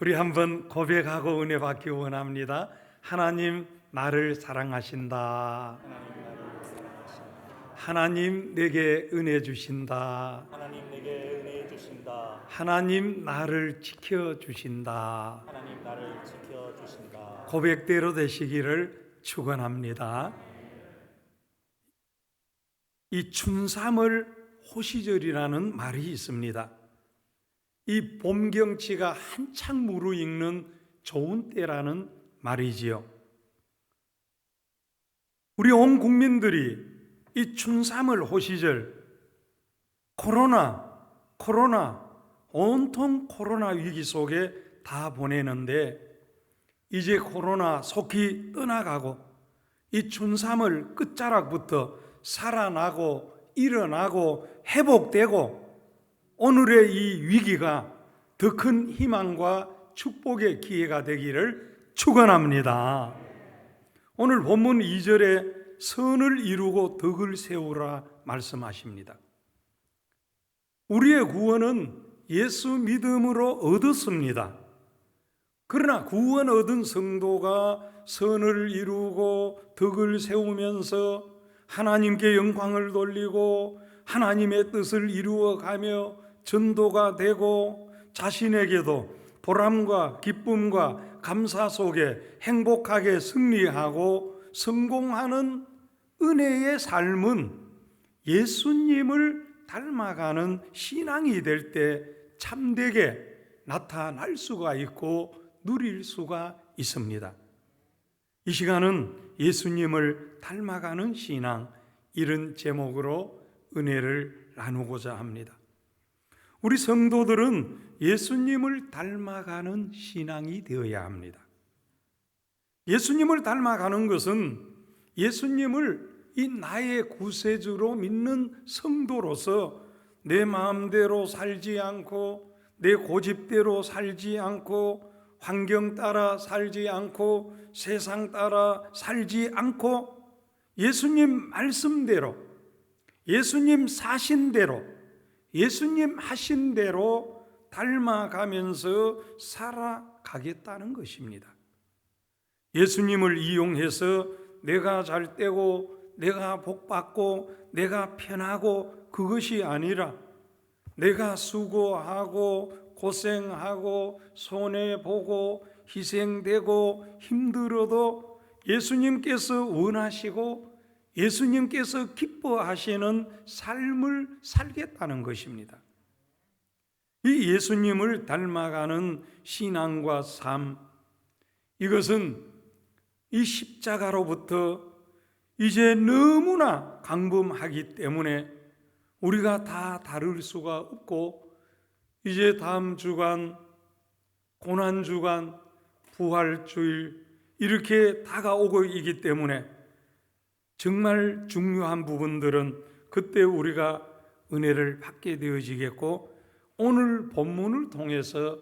우리 한번 고백하고 은혜 받기 원합니다. 하나님 나를 사랑하신다. 하나님 내게 은혜 주신다. 하나님 내게 은혜 주신다. 하나님 나를 지켜주신다. 하나님 나를 지켜주신다. 고백대로 되시기를 축원합니다. 이 춘삼월 호시절이라는 말이 있습니다. 이 봄 경치가 한창 무르익는 좋은 때라는 말이지요. 우리 온 국민들이 이 춘삼월 호시절 코로나 온통 코로나 위기 속에 다 보내는데 이제 코로나 속히 떠나가고 이 춘삼월 끝자락부터 살아나고 일어나고 회복되고 오늘의 이 위기가 더 큰 희망과 축복의 기회가 되기를 축원합니다. 오늘 본문 2절에 선을 이루고 덕을 세우라 말씀하십니다. 우리의 구원은 예수 믿음으로 얻었습니다. 그러나 구원 얻은 성도가 선을 이루고 덕을 세우면서 하나님께 영광을 돌리고 하나님의 뜻을 이루어가며 전도가 되고 자신에게도 보람과 기쁨과 감사 속에 행복하게 승리하고 성공하는 은혜의 삶은 예수님을 닮아가는 신앙이 될 때 참되게 나타날 수가 있고 누릴 수가 있습니다. 이 시간은 예수님을 닮아가는 신앙, 이런 제목으로 은혜를 나누고자 합니다. 우리 성도들은 예수님을 닮아가는 신앙이 되어야 합니다. 예수님을 닮아가는 것은 예수님을 이 나의 구세주로 믿는 성도로서 내 마음대로 살지 않고 내 고집대로 살지 않고 환경 따라 살지 않고 세상 따라 살지 않고 예수님 말씀대로 예수님 사신 대로 예수님 하신 대로 닮아가면서 살아가겠다는 것입니다. 예수님을 이용해서 내가 잘 되고 내가 복받고 내가 편하고 그것이 아니라 내가 수고하고 고생하고 손해보고 희생되고 힘들어도 예수님께서 원하시고 예수님께서 기뻐하시는 삶을 살겠다는 것입니다. 이 예수님을 닮아가는 신앙과 삶, 이것은 이 십자가로부터 이제 너무나 강범하기 때문에 우리가 다 다룰 수가 없고 이제 다음 주간, 고난주간, 부활주일 이렇게 다가오고 있기 때문에 정말 중요한 부분들은 그때 우리가 은혜를 받게 되어지겠고 오늘 본문을 통해서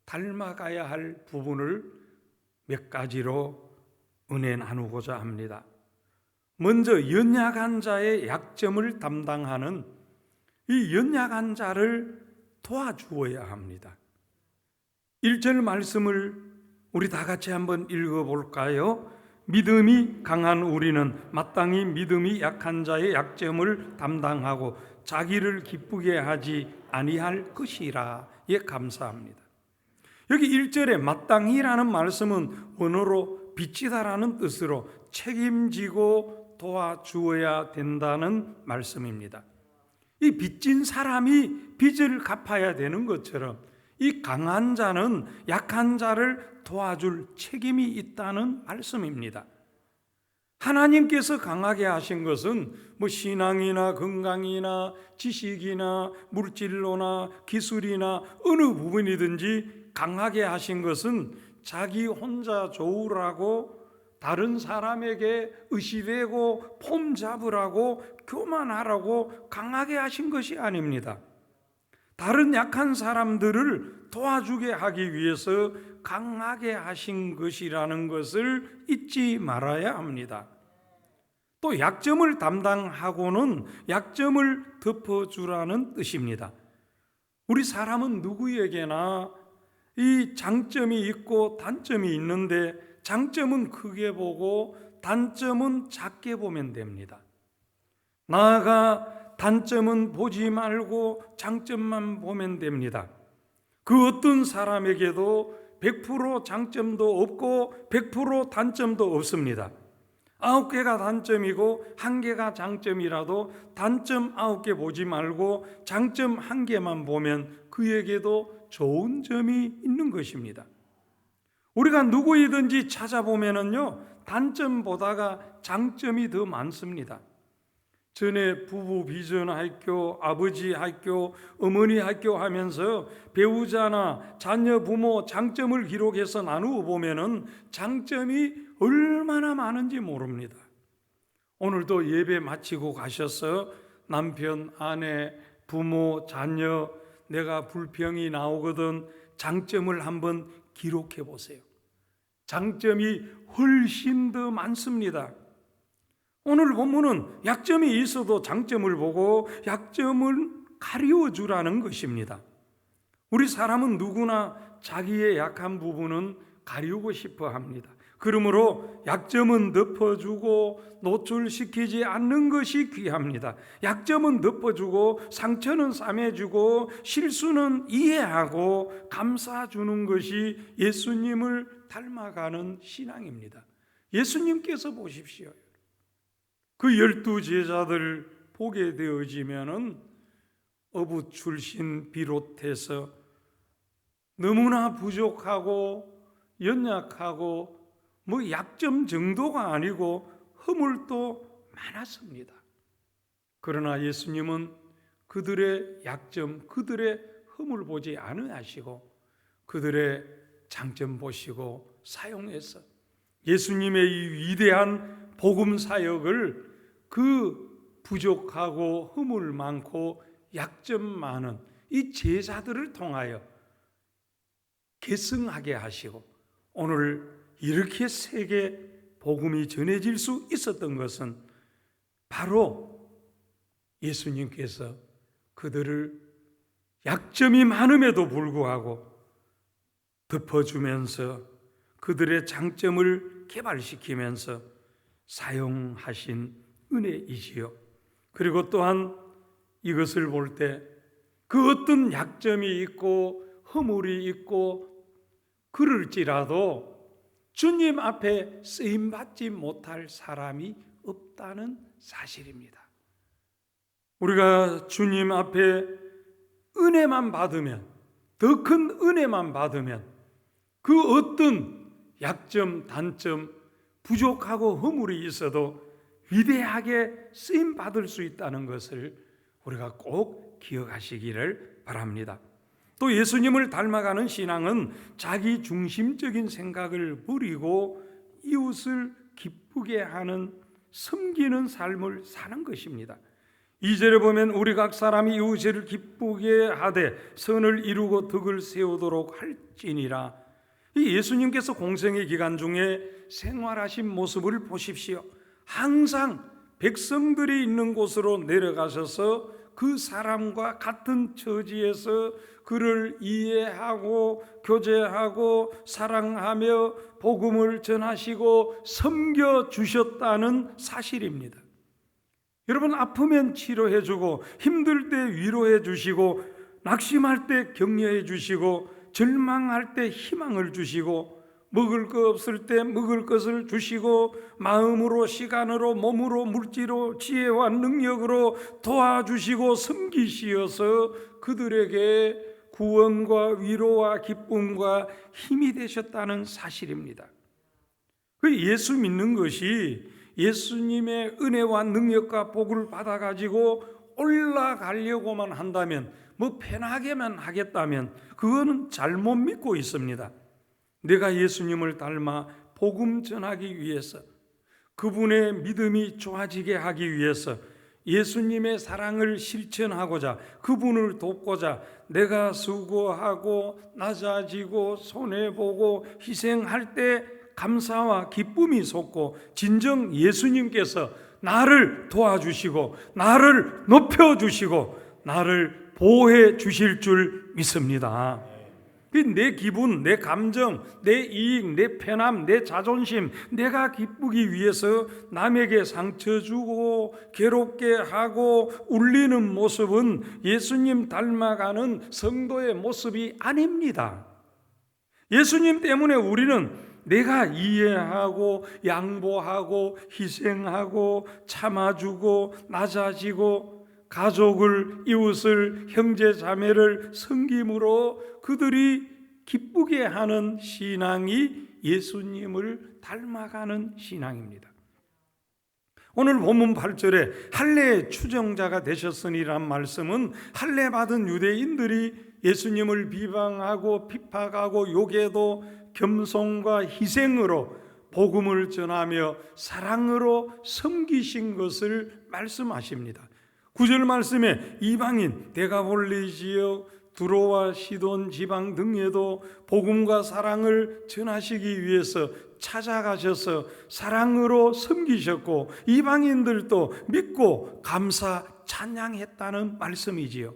닮아가야 할 부분을 몇 가지로 은혜 나누고자 합니다. 먼저 연약한 자의 약점을 담당하는 이 연약한 자를 도와주어야 합니다. 1절 말씀을 우리 다 같이 한번 읽어볼까요? 믿음이 강한 우리는 마땅히 믿음이 약한 자의 약점을 담당하고 자기를 기쁘게 하지 아니할 것이라. 예, 감사합니다. 여기 1절에 마땅히라는 말씀은 원어로 빚지다라는 뜻으로 책임지고 도와주어야 된다는 말씀입니다. 이 빚진 사람이 빚을 갚아야 되는 것처럼 이 강한 자는 약한 자를 도와줄 책임이 있다는 말씀입니다. 하나님께서 강하게 하신 것은 신앙이나 건강이나 지식이나 물질로나 기술이나 어느 부분이든지 강하게 하신 것은 자기 혼자 좋으라고 다른 사람에게 의시되고 폼 잡으라고 교만하라고 강하게 하신 것이 아닙니다. 다른 약한 사람들을 도와주게 하기 위해서 강하게 하신 것이라는 것을 잊지 말아야 합니다. 또 약점을 담당하고는 약점을 덮어주라는 뜻입니다. 우리 사람은 누구에게나 이 장점이 있고 단점이 있는데 장점은 크게 보고 단점은 작게 보면 됩니다. 나아가 단점은 보지 말고 장점만 보면 됩니다. 그 어떤 사람에게도 100% 장점도 없고 100% 단점도 없습니다. 9개가 단점이고 1개가 장점이라도 단점 9개 보지 말고 장점 1개만 보면 그에게도 좋은 점이 있는 것입니다. 우리가 누구이든지 찾아보면은요, 단점보다가 장점이 더 많습니다. 전에 부부 비전 학교, 아버지 학교, 어머니 학교 하면서 배우자나 자녀, 부모 장점을 기록해서 나누어 보면은 장점이 얼마나 많은지 모릅니다. 오늘도 예배 마치고 가셔서 남편, 아내, 부모, 자녀, 내가 불평이 나오거든 장점을 한번 기록해 보세요. 장점이 훨씬 더 많습니다. 오늘 본문은 약점이 있어도 장점을 보고 약점을 가리워 주라는 것입니다. 우리 사람은 누구나 자기의 약한 부분은 가리우고 싶어 합니다. 그러므로 약점은 덮어주고 노출시키지 않는 것이 귀합니다. 약점은 덮어주고 상처는 싸매주고 실수는 이해하고 감싸주는 것이 예수님을 닮아가는 신앙입니다. 예수님께서 보십시오. 그 12 제자들 보게 되어지면은 어부 출신 비롯해서 너무나 부족하고 연약하고 약점 정도가 아니고 허물도 많았습니다. 그러나 예수님은 그들의 약점, 그들의 허물 보지 않으시고 그들의 장점 보시고 사용해서 예수님의 이 위대한 복음 사역을 그 부족하고 허물 많고 약점 많은 이 제자들을 통하여 계승하게 하시고 오늘 이렇게 세계 복음이 전해질 수 있었던 것은 바로 예수님께서 그들을 약점이 많음에도 불구하고 덮어주면서 그들의 장점을 개발시키면서 사용하신 은혜이지요. 그리고 또한 이것을 볼 때 그 어떤 약점이 있고 허물이 있고 그럴지라도 주님 앞에 쓰임받지 못할 사람이 없다는 사실입니다. 우리가 주님 앞에 은혜만 받으면, 더 큰 은혜만 받으면 그 어떤 약점, 단점, 부족하고 허물이 있어도 위대하게 쓰임받을 수 있다는 것을 우리가 꼭 기억하시기를 바랍니다. 또 예수님을 닮아가는 신앙은 자기 중심적인 생각을 버리고 이웃을 기쁘게 하는 섬기는 삶을 사는 것입니다. 2절에 보면 우리 각 사람이 이웃을 기쁘게 하되 선을 이루고 덕을 세우도록 할지니라. 이 예수님께서 공생의 기간 중에 생활하신 모습을 보십시오. 항상 백성들이 있는 곳으로 내려가셔서 그 사람과 같은 처지에서 그를 이해하고 교제하고 사랑하며 복음을 전하시고 섬겨주셨다는 사실입니다. 여러분, 아프면 치료해주고 힘들 때 위로해주시고 낙심할 때 격려해주시고 절망할 때 희망을 주시고 먹을 것 없을 때 먹을 것을 주시고 마음으로 시간으로 몸으로 물질로 지혜와 능력으로 도와주시고 섬기시어서 그들에게 구원과 위로와 기쁨과 힘이 되셨다는 사실입니다. 그 예수 믿는 것이 예수님의 은혜와 능력과 복을 받아가지고 올라가려고만 한다면 편하게만 하겠다면 그거는 잘못 믿고 있습니다. 내가 예수님을 닮아 복음 전하기 위해서 그분의 믿음이 좋아지게 하기 위해서 예수님의 사랑을 실천하고자 그분을 돕고자 내가 수고하고 낮아지고 손해보고 희생할 때 감사와 기쁨이 솟고 진정 예수님께서 나를 도와주시고 나를 높여주시고 나를 보호해 주실 줄 믿습니다. 내 기분, 내 감정, 내 이익, 내 편함, 내 자존심, 내가 기쁘기 위해서 남에게 상처 주고 괴롭게 하고 울리는 모습은 예수님 닮아가는 성도의 모습이 아닙니다. 예수님 때문에 우리는 내가 이해하고 양보하고 희생하고 참아주고 낮아지고 가족을, 이웃을, 형제 자매를 섬김으로 그들이 기쁘게 하는 신앙이 예수님을 닮아가는 신앙입니다. 오늘 본문 8절에 할례의 추종자가 되셨으니란 말씀은 할례 받은 유대인들이 예수님을 비방하고 핍박하고 욕해도 겸손과 희생으로 복음을 전하며 사랑으로 섬기신 것을 말씀하십니다. 9절 말씀에 이방인 데가볼리 지역 두로와 시돈 지방 등에도 복음과 사랑을 전하시기 위해서 찾아가셔서 사랑으로 섬기셨고 이방인들도 믿고 감사 찬양했다는 말씀이지요.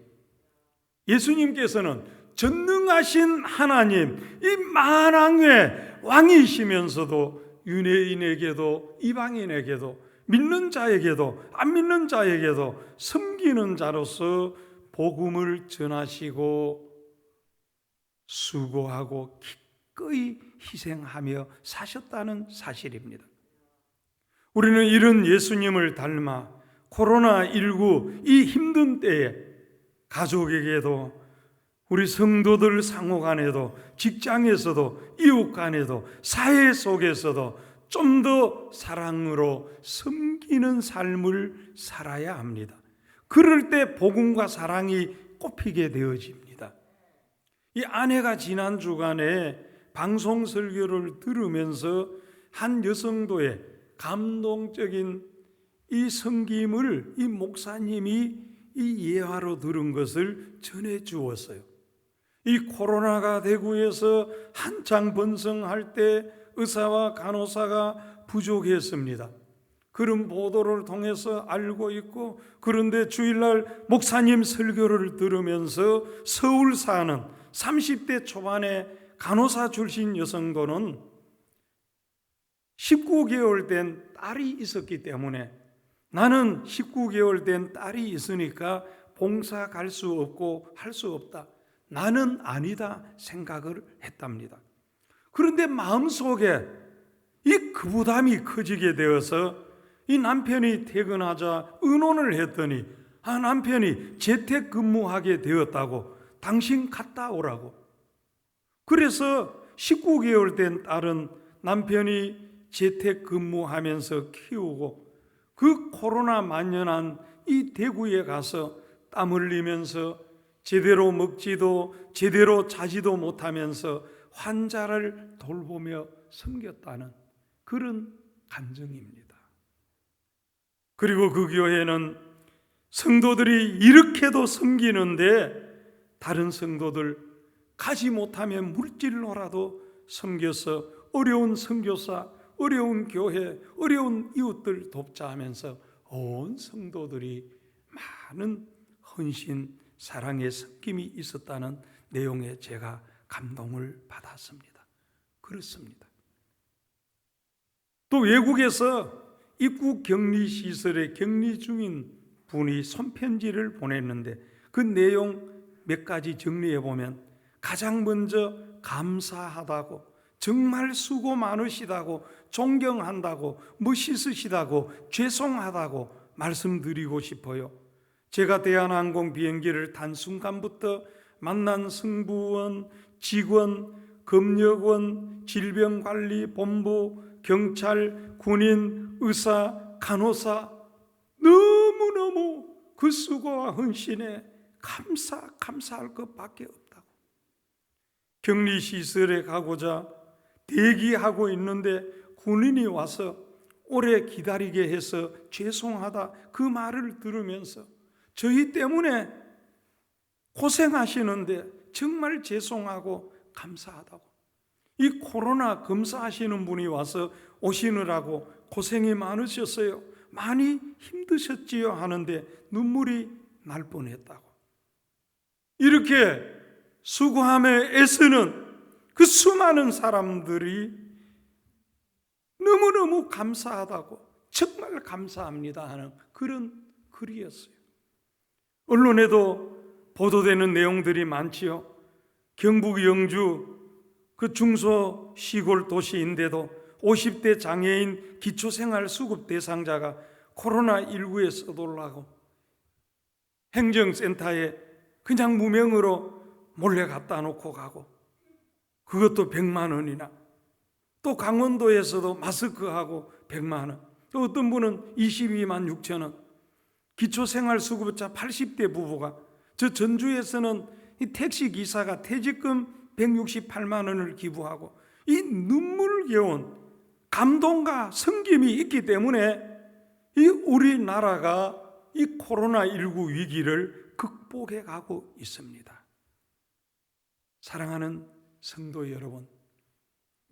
예수님께서는 전능하신 하나님, 이 만왕의 왕이시면서도 유대인에게도 이방인에게도 믿는 자에게도 안 믿는 자에게도 섬기는 자로서 복음을 전하시고 수고하고 기꺼이 희생하며 사셨다는 사실입니다. 우리는 이런 예수님을 닮아 코로나19 이 힘든 때에 가족에게도 우리 성도들 상호 간에도 직장에서도 이웃 간에도 사회 속에서도 좀 더 사랑으로 섬기는 삶을 살아야 합니다. 그럴 때 복음과 사랑이 꼽히게 되어집니다. 이 아내가 지난 주간에 방송 설교를 들으면서 한 여성도의 감동적인 이 섬김을 이 목사님이 이 예화로 들은 것을 전해 주었어요. 이 코로나가 대구에서 한창 번성할 때 의사와 간호사가 부족했습니다. 그런 보도를 통해서 알고 있고, 그런데 주일날 목사님 설교를 들으면서 서울 사는 30대 초반의 간호사 출신 여성도는 19개월 된 딸이 있었기 때문에 나는 19개월 된 딸이 있으니까 봉사 갈 수 없고 할 수 없다, 나는 아니다 생각을 했답니다. 그런데 마음속에 이 그 부담이 커지게 되어서 이 남편이 퇴근하자 의논을 했더니 남편이 재택근무하게 되었다고, 당신 갔다 오라고. 그래서 19개월 된 딸은 남편이 재택근무하면서 키우고 그 코로나 만연한 이 대구에 가서 땀 흘리면서 제대로 먹지도 제대로 자지도 못하면서 환자를 돌보며 섬겼다는 그런 감정입니다. 그리고 그 교회는 성도들이 이렇게도 섬기는데 다른 성도들 가지 못하면 물질로라도 섬겨서 어려운 선교사, 어려운 교회, 어려운 이웃들 돕자 하면서 온 성도들이 많은 헌신, 사랑의 섞임이 있었다는 내용에 제가 감동을 받았습니다. 그렇습니다. 또 외국에서 입국 격리 시설에 격리 중인 분이 손편지를 보냈는데 그 내용 몇 가지 정리해 보면 가장 먼저 감사하다고, 정말 수고 많으시다고, 존경한다고, 멋있으시다고, 죄송하다고 말씀드리고 싶어요. 제가 대한항공 비행기를 탄 순간부터 만난 승무원, 직원, 검역원, 질병관리본부, 경찰, 군인, 의사, 간호사, 너무너무 그 수고와 헌신에 감사할 것밖에 없다고. 격리시설에 가고자 대기하고 있는데 군인이 와서 오래 기다리게 해서 죄송하다 그 말을 들으면서 저희 때문에 고생하시는데 정말 죄송하고 감사하다고. 이 코로나 검사하시는 분이 와서 오시느라고 고생이 많으셨어요, 많이 힘드셨지요 하는데 눈물이 날 뻔했다고. 이렇게 수고함에 애쓰는 그 수많은 사람들이 너무너무 감사하다고, 정말 감사합니다 하는 그런 글이었어요. 언론에도 보도되는 내용들이 많지요. 경북 영주 그 중소 시골 도시인데도 50대 장애인 기초생활수급 대상자가 코로나19에 써돌라고 행정센터에 그냥 무명으로 몰래 갖다 놓고 가고, 그것도 100만 원이나, 또 강원도에서도 마스크하고 100만 원, 또 어떤 분은 22만 6천 원, 기초생활수급자 80대 부부가, 저 전주에서는 이 택시기사가 퇴직금 168만 원을 기부하고, 이 눈물겨운 감동과 섬김이 있기 때문에 이 우리나라가 이 코로나19 위기를 극복해 가고 있습니다. 사랑하는 성도 여러분,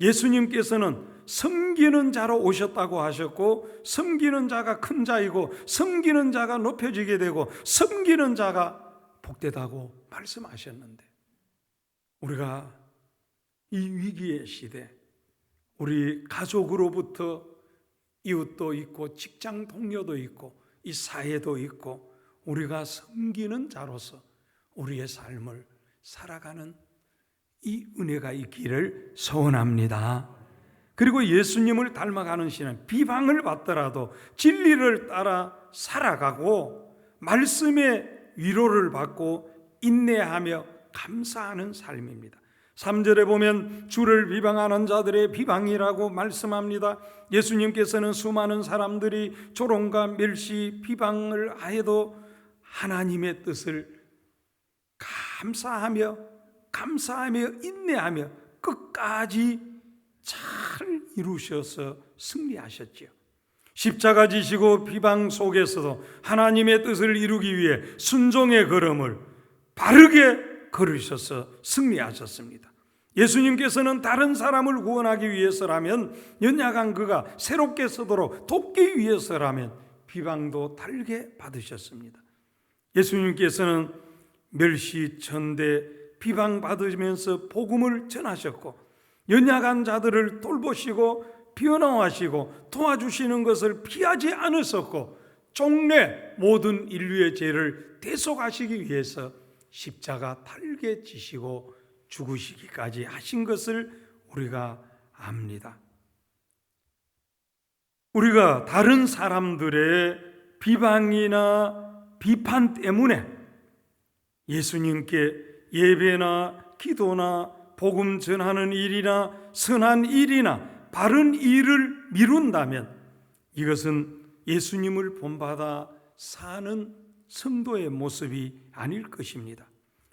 예수님께서는 섬기는 자로 오셨다고 하셨고, 섬기는 자가 큰 자이고 섬기는 자가 높여지게 되고 섬기는 자가 복되다고 말씀하셨는데, 우리가 이 위기의 시대, 우리 가족으로부터 이웃도 있고 직장 동료도 있고 이 사회도 있고, 우리가 섬기는 자로서 우리의 삶을 살아가는 이 은혜가 있기를 소원합니다. 그리고 예수님을 닮아가는 신은 비방을 받더라도 진리를 따라 살아가고 말씀의 위로를 받고 인내하며 감사하는 삶입니다. 3절에 보면 주를 비방하는 자들의 비방이라고 말씀합니다. 예수님께서는 수많은 사람들이 조롱과 멸시, 비방을 하여도 하나님의 뜻을 감사하며 인내하며 끝까지 잘 이루셔서 승리하셨지요. 십자가 지시고 비방 속에서도 하나님의 뜻을 이루기 위해 순종의 걸음을 바르게 걸으셔서 승리하셨습니다. 예수님께서는 다른 사람을 구원하기 위해서라면, 연약한 그가 새롭게 서도록 돕기 위해서라면 비방도 달게 받으셨습니다. 예수님께서는 멸시, 천대, 비방받으면서 복음을 전하셨고, 연약한 자들을 돌보시고 변호하시고 도와주시는 것을 피하지 않으셨고, 종래 모든 인류의 죄를 대속하시기 위해서 십자가 달게 지시고 죽으시기까지 하신 것을 우리가 압니다. 우리가 다른 사람들의 비방이나 비판 때문에 예수님께 예배나 기도나 복음 전하는 일이나 선한 일이나 바른 일을 미룬다면 이것은 예수님을 본받아 사는 성도의 모습이 아닐 것입니다.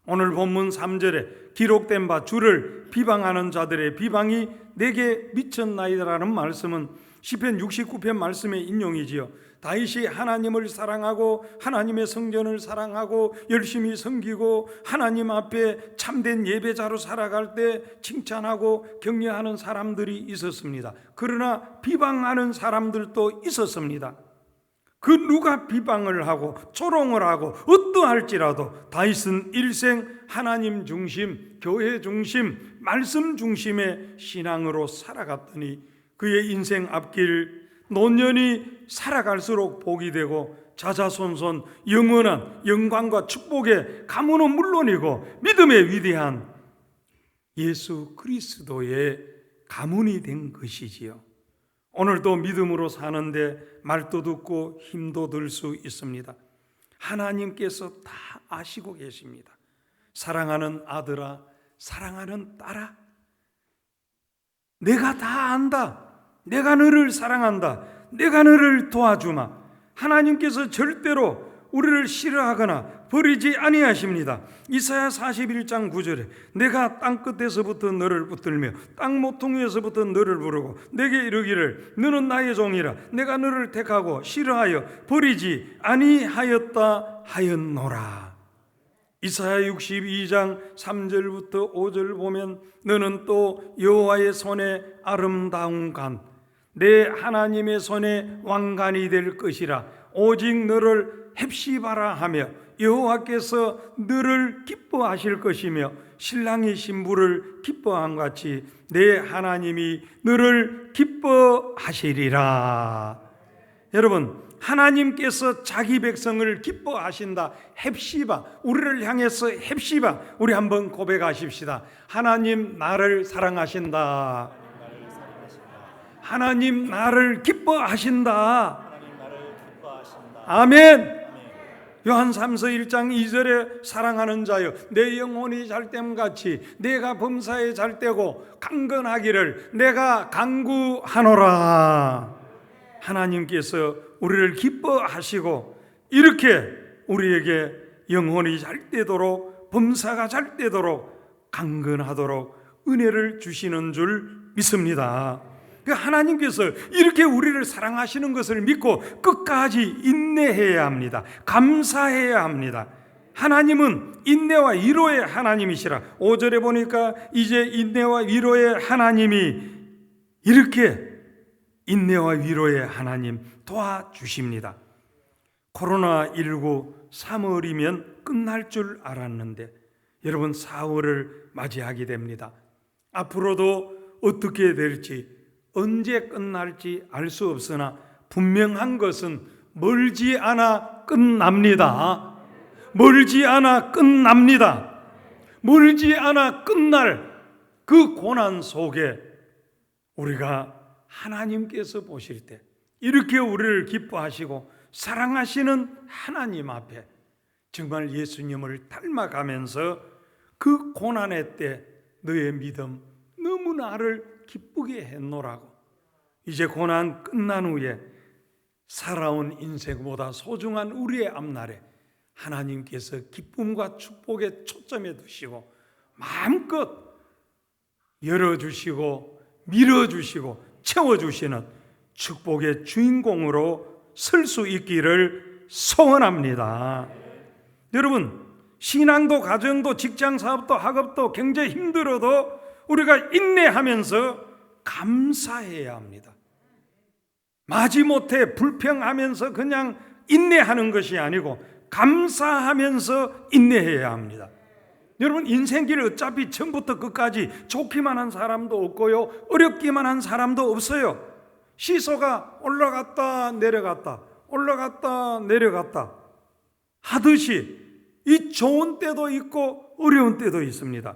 오늘 본문 3절에 기록된 바 주를 비방하는 자들의 비방이 내게 미쳤나이다라는 말씀은 시편 69편 말씀의 인용이지요. 다윗이 하나님을 사랑하고 하나님의 성전을 사랑하고 열심히 섬기고 하나님 앞에 참된 예배자로 살아갈 때 칭찬하고 격려하는 사람들이 있었습니다. 그러나 비방하는 사람들도 있었습니다. 그 누가 비방을 하고 조롱을 하고 어떠할지라도 다윗은 일생 하나님 중심, 교회 중심, 말씀 중심의 신앙으로 살아갔더니 그의 인생 앞길 노년이 살아갈수록 복이 되고 자자손손 영원한 영광과 축복의 가문은 물론이고 믿음의 위대한 예수 그리스도의 가문이 된 것이지요. 오늘도 믿음으로 사는데 말도 듣고 힘도 들 수 있습니다. 하나님께서 다 아시고 계십니다. 사랑하는 아들아, 사랑하는 딸아, 내가 다 안다. 내가 너를 사랑한다. 내가 너를 도와주마. 하나님께서 절대로 우리를 싫어하거나 버리지 아니하십니다. 이사야 41장 9절에 내가 땅끝에서부터 너를 붙들며 땅 모퉁이에서부터 너를 부르고 내게 이르기를 너는 나의 종이라 내가 너를 택하고 싫어하여 버리지 아니하였다 하였노라. 이사야 62장 3절부터 5절 보면 너는 또 여호와의 손에 아름다운 간, 내 하나님의 손에 왕관이 될 것이라. 오직 너를 헵시바라 하며 여호와께서 너를 기뻐하실 것이며 신랑이 신부를 기뻐한 같이 내 하나님이 너를 기뻐하시리라. 여러분, 하나님께서 자기 백성을 기뻐하신다. 헵시바, 우리를 향해서 헵시바, 우리 한번 고백하십시다. 하나님 나를 사랑하신다. 하나님 나를 기뻐하신다. 하나님 나를 기뻐하신다. 아멘. 요한 3서 1장 2절에 사랑하는 자여 내 영혼이 잘됨같이 내가 범사에 잘되고 강건하기를 내가 간구하노라. 하나님께서 우리를 기뻐하시고 이렇게 우리에게 영혼이 잘되도록 범사가 잘되도록 강건하도록 은혜를 주시는 줄 믿습니다. 하나님께서 이렇게 우리를 사랑하시는 것을 믿고 끝까지 인내해야 합니다. 감사해야 합니다. 하나님은 인내와 위로의 하나님이시라. 5절에 보니까 이제 인내와 위로의 하나님이 이렇게 인내와 위로의 하나님 도와주십니다. 코로나19 3월이면 끝날 줄 알았는데 여러분 4월을 맞이하게 됩니다. 앞으로도 어떻게 될지 언제 끝날지 알 수 없으나 분명한 것은 멀지 않아 끝납니다. 멀지 않아 끝납니다. 멀지 않아 끝날 그 고난 속에 우리가 하나님께서 보실 때 이렇게 우리를 기뻐하시고 사랑하시는 하나님 앞에 정말 예수님을 닮아가면서 그 고난의 때 너의 믿음 너무 나를 기쁘게 했노라고. 이제 고난 끝난 후에 살아온 인생보다 소중한 우리의 앞날에 하나님께서 기쁨과 축복에 초점에 두시고 마음껏 열어주시고 밀어주시고 채워주시는 축복의 주인공으로 설 수 있기를 소원합니다. 여러분, 신앙도 가정도 직장 사업도 학업도 굉장히 힘들어도 우리가 인내하면서 감사해야 합니다. 마지못해 불평하면서 그냥 인내하는 것이 아니고 감사하면서 인내해야 합니다. 여러분, 인생길 어차피 처음부터 끝까지 좋기만 한 사람도 없고요, 어렵기만 한 사람도 없어요. 시소가 올라갔다 내려갔다 올라갔다 내려갔다 하듯이 이 좋은 때도 있고 어려운 때도 있습니다.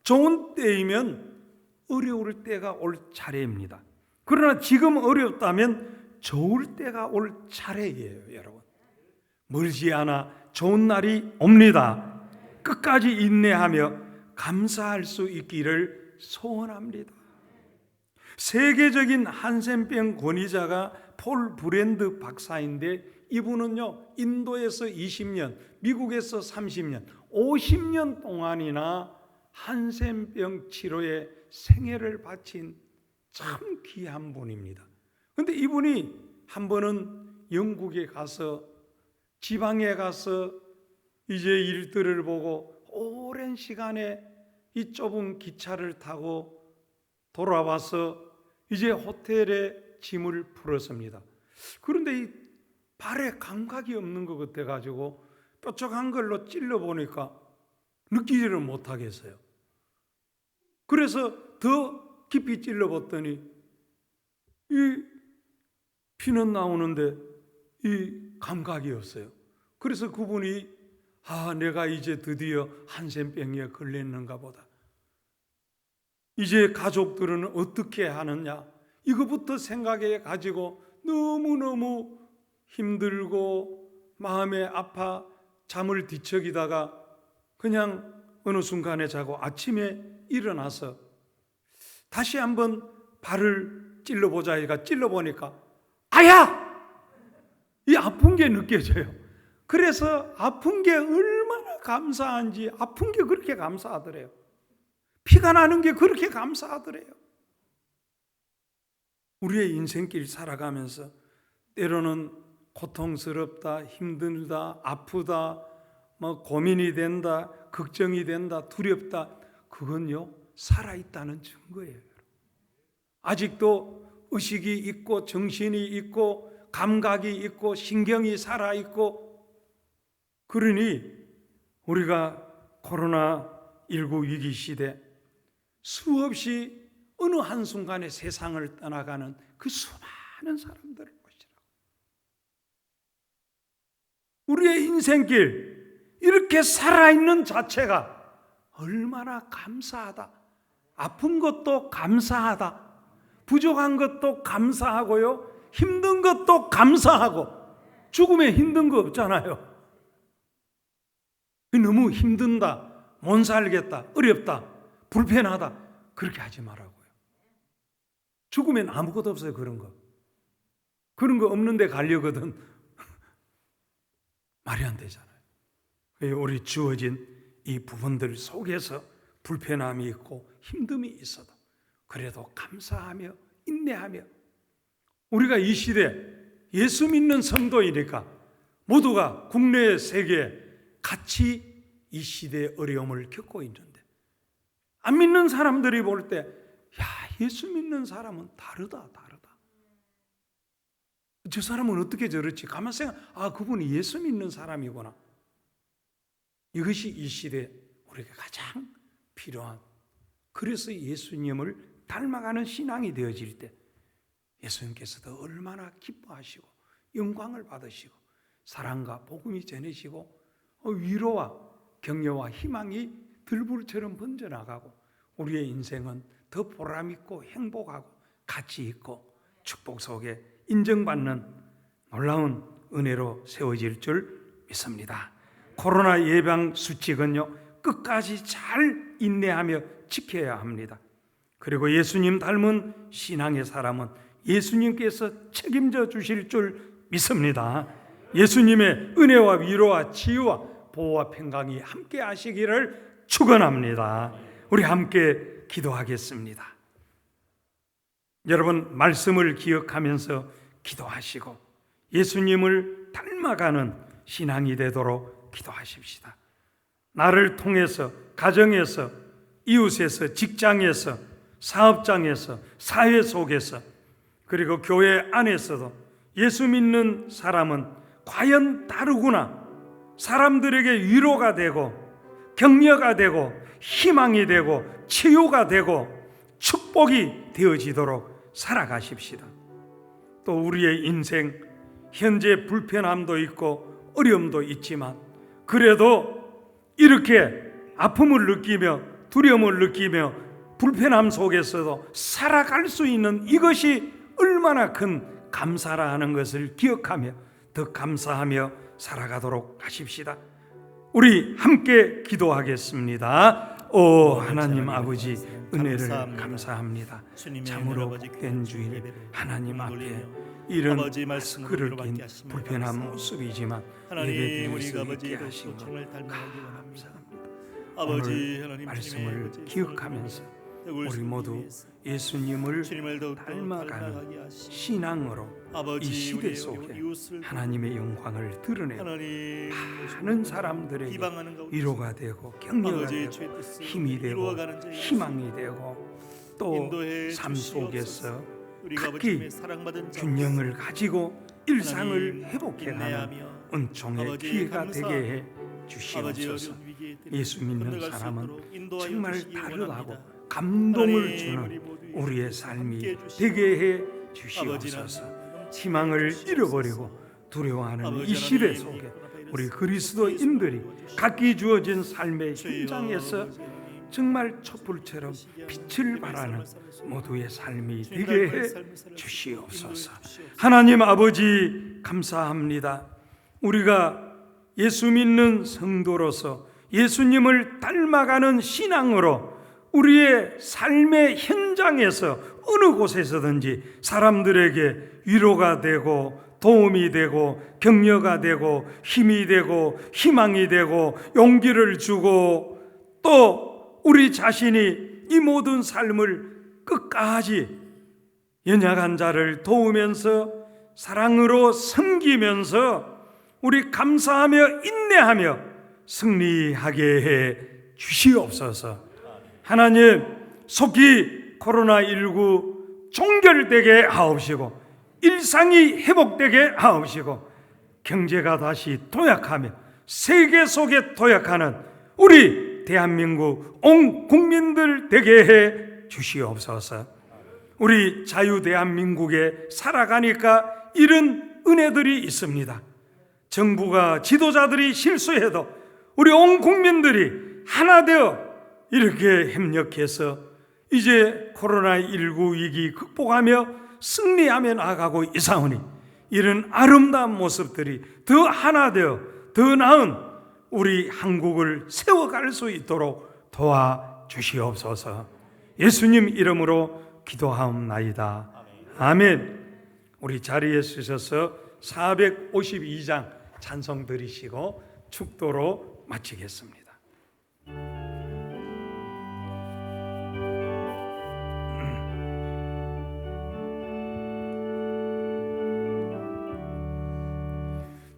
좋은 때이면 어려울 때가 올 차례입니다. 그러나 지금 어렵다면 좋을 때가 올 차례예요. 여러분, 멀지 않아 좋은 날이 옵니다. 끝까지 인내하며 감사할 수 있기를 소원합니다. 세계적인 한센병 권위자가 폴 브랜드 박사인데 이분은요, 인도에서 20년, 미국에서 30년, 50년 동안이나 한센병 치료에 생애를 바친 참 귀한 분입니다. 그런데 이분이 한 번은 영국에 가서 지방에 가서 이제 일들을 보고 오랜 시간에 이 좁은 기차를 타고 돌아와서 이제 호텔에 짐을 풀었습니다. 그런데 이 발에 감각이 없는 것 같아가지고 뾰족한 걸로 찔러보니까 느끼지를 못하겠어요. 그래서 더 깊이 찔러봤더니 이 피는 나오는데 이 감각이 없어요. 그래서 그분이 내가 이제 드디어 한센병에 걸렸는가 보다. 이제 가족들은 어떻게 하느냐, 이거부터 생각해 가지고 너무너무 힘들고 마음에 아파 잠을 뒤척이다가 그냥 어느 순간에 자고 아침에 일어나서 다시 한번 발을 찔러보자 해가 찔러보니까 아야! 이 아픈 게 느껴져요. 그래서 아픈 게 얼마나 감사한지, 아픈 게 그렇게 감사하더래요. 피가 나는 게 그렇게 감사하더래요. 우리의 인생길 살아가면서 때로는 고통스럽다, 힘들다, 아프다, 고민이 된다, 걱정이 된다, 두렵다. 그건요, 살아있다는 증거예요. 아직도 의식이 있고 정신이 있고 감각이 있고 신경이 살아있고 그러니 우리가 코로나19 위기 시대 수없이 어느 한순간에 세상을 떠나가는 그 수많은 사람들을 보시라고. 우리의 인생길 이렇게 살아있는 자체가 얼마나 감사하다. 아픈 것도 감사하다. 부족한 것도 감사하고요. 힘든 것도 감사하고. 죽음에 힘든 거 없잖아요. 너무 힘든다, 못 살겠다, 어렵다, 불편하다 그렇게 하지 말라고요. 죽으면 아무것도 없어요. 그런 거 없는데 가려거든 말이 안 되잖아요. 우리 주어진 이 부분들 속에서 불편함이 있고 힘듦이 있어도 그래도 감사하며 인내하며, 우리가 이 시대 예수 믿는 성도이니까 모두가 국내 세계에 같이 이 시대의 어려움을 겪고 있는데, 안 믿는 사람들이 볼 때 야, 예수 믿는 사람은 다르다. 저 사람은 어떻게 저렇지? 가만 생각, 그분이 예수 믿는 사람이구나. 이것이 이 시대에 우리가 가장 필요한, 그래서 예수님을 닮아가는 신앙이 되어질 때 예수님께서도 얼마나 기뻐하시고 영광을 받으시고 사랑과 복음이 전해지고 위로와 격려와 희망이 들불처럼 번져나가고 우리의 인생은 더 보람있고 행복하고 가치 있고 축복 속에 인정받는 놀라운 은혜로 세워질 줄 믿습니다. 코로나 예방 수칙은요, 끝까지 잘 인내하며 지켜야 합니다. 그리고 예수님 닮은 신앙의 사람은 예수님께서 책임져 주실 줄 믿습니다. 예수님의 은혜와 위로와 치유와 보호와 평강이 함께 하시기를 축원합니다. 우리 함께 기도하겠습니다. 여러분, 말씀을 기억하면서 기도하시고 예수님을 닮아가는 신앙이 되도록 기도하십시다. 나를 통해서 가정에서, 이웃에서, 직장에서, 사업장에서, 사회 속에서, 그리고 교회 안에서도 예수 믿는 사람은 과연 다르구나, 사람들에게 위로가 되고 격려가 되고 희망이 되고 치유가 되고 축복이 되어지도록 살아가십시다. 또 우리의 인생 현재 불편함도 있고 어려움도 있지만 그래도 이렇게 아픔을 느끼며 두려움을 느끼며 불편함 속에서도 살아갈 수 있는 이것이 얼마나 큰 감사라 하는 것을 기억하며 더 감사하며 살아가도록 하십시다. 우리 함께 기도하겠습니다. 오 하나님 아버지, 은혜를 감사합니다. 참으로 복된 주일 하나님 앞에 이런 마스크를 낀 불편한 모습이지만 예배드릴 수 있게 하신 것 감사합니다. 오늘 말씀을 기억하면서 우리 모두 예수님을 닮아가는 신앙으로 이 시대 속에 하나님의 영광을 드러내고 많은 사람들에게 위로가 되고 격려가 되고 힘이 되고 희망이 되고 또 삶 속에서 각기 균형을 가지고 일상을 회복해가는 은총의 기회가 되게 해 주시옵소서. 예수 믿는 사람은 정말 다르다고 감동을 주는 우리의 삶이 되게 해 주시옵소서. 희망을 잃어버리고 두려워하는 이 시대 속에 우리 그리스도인들이 각기 주어진 삶의 현장에서 정말 촛불처럼 빛을 발하는 모두의 삶이 되게 해 주시옵소서. 하나님 아버지, 감사합니다. 우리가 예수 믿는 성도로서 예수님을 닮아가는 신앙으로 우리의 삶의 현장에서 어느 곳에서든지 사람들에게 위로가 되고 도움이 되고 격려가 되고 힘이 되고 희망이 되고 용기를 주고 또 우리 자신이 이 모든 삶을 끝까지 연약한 자를 도우면서 사랑으로 섬기면서 우리 감사하며 인내하며 승리하게 해 주시옵소서. 하나님, 속히 코로나19 종결되게 하옵시고 일상이 회복되게 하옵시고 경제가 다시 도약하며 세계 속에 도약하는 우리 대한민국 온 국민들 되게 해 주시옵소서. 우리 자유 대한민국에 살아가니까 이런 은혜들이 있습니다. 정부가 지도자들이 실수해도 우리 온 국민들이 하나 되어 이렇게 협력해서 이제 코로나19 위기 극복하며 승리하며 나아가고 있사오니 이런 아름다운 모습들이 더 하나 되어 더 나은 우리 한국을 세워갈 수 있도록 도와주시옵소서. 예수님 이름으로 기도하옵나이다. 아멘. 우리 자리에 서셔서 452장 찬송 드리시고 축도로 마치겠습니다.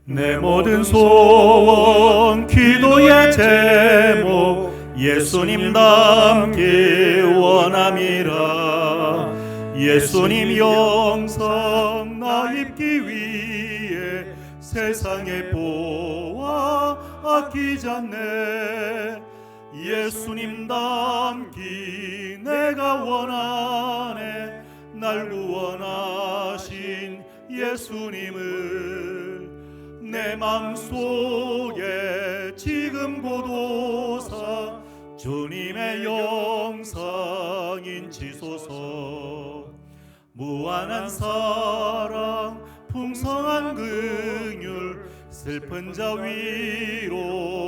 내 모든 소원 기도의 제목 예수님 닮기 원함이라. 예수님 영상 나 입기 위해 세상에 보아 아끼지 않네. 예수님 닮기 내가 원하네. 날 구원하신 예수님을 내 맘속에 지금 고도사 주님의 영상 인치소서. 무한한 사랑 풍성한 긍휼 슬픈 자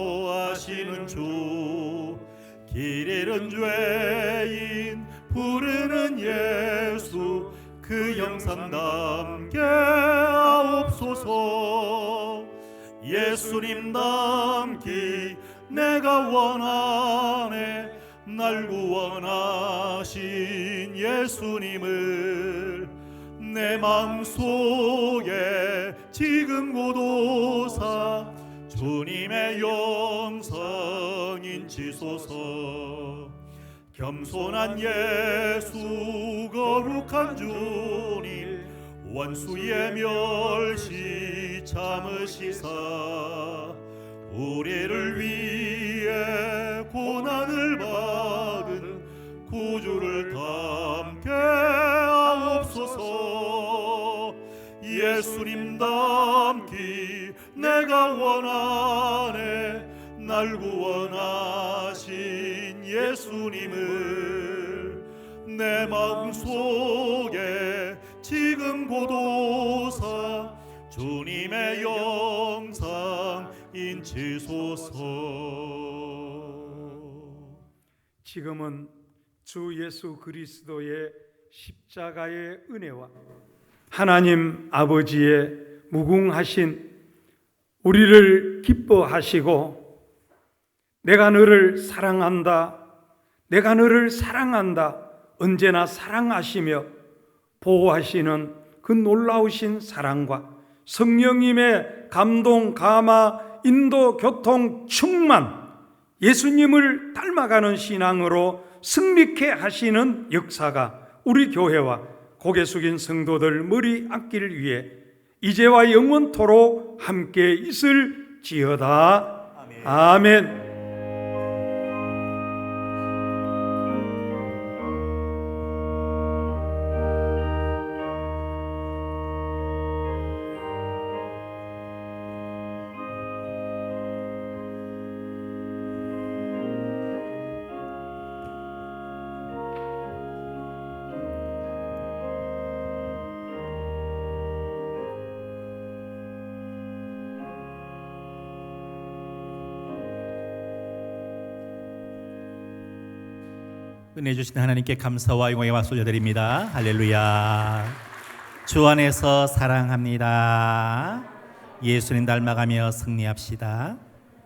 위로하시는 주. 길 잃은 죄인 부르는 예수 그 영상 담게 하옵소서. 예수님 닮기 내가 원하네. 날 구원하신 예수님을 내 마음속에 지금 고도사 주님의 영상 인치소서. 겸손한 예수 거룩한 주님 원수의 멸시 참으시사 우리를 위해 고난을 받은 구주를 담게 하옵소서. 예수님 닮기 내가 원하네. 날 구원하신 예수님을 내 마음속에 지금 고도사 주님의 영상 인치소서. 지금은 주 예수 그리스도의 십자가의 은혜와 하나님 아버지의 무궁하신 우리를 기뻐하시고 내가 너를 사랑한다, 내가 너를 사랑한다 언제나 사랑하시며 보호하시는 그 놀라우신 사랑과 성령님의 감동, 감화, 인도, 교통, 충만 예수님을 닮아가는 신앙으로 승리케 하시는 역사가 우리 교회와 고개 숙인 성도들 머리 악기를 위해 이제와 영원토록 함께 있을지어다. 아멘. 은혜 주신 하나님께 감사와 영광의 박수 올려드립니다. 할렐루야. 주 안에서 사랑합니다. 예수님 닮아가며 승리합시다.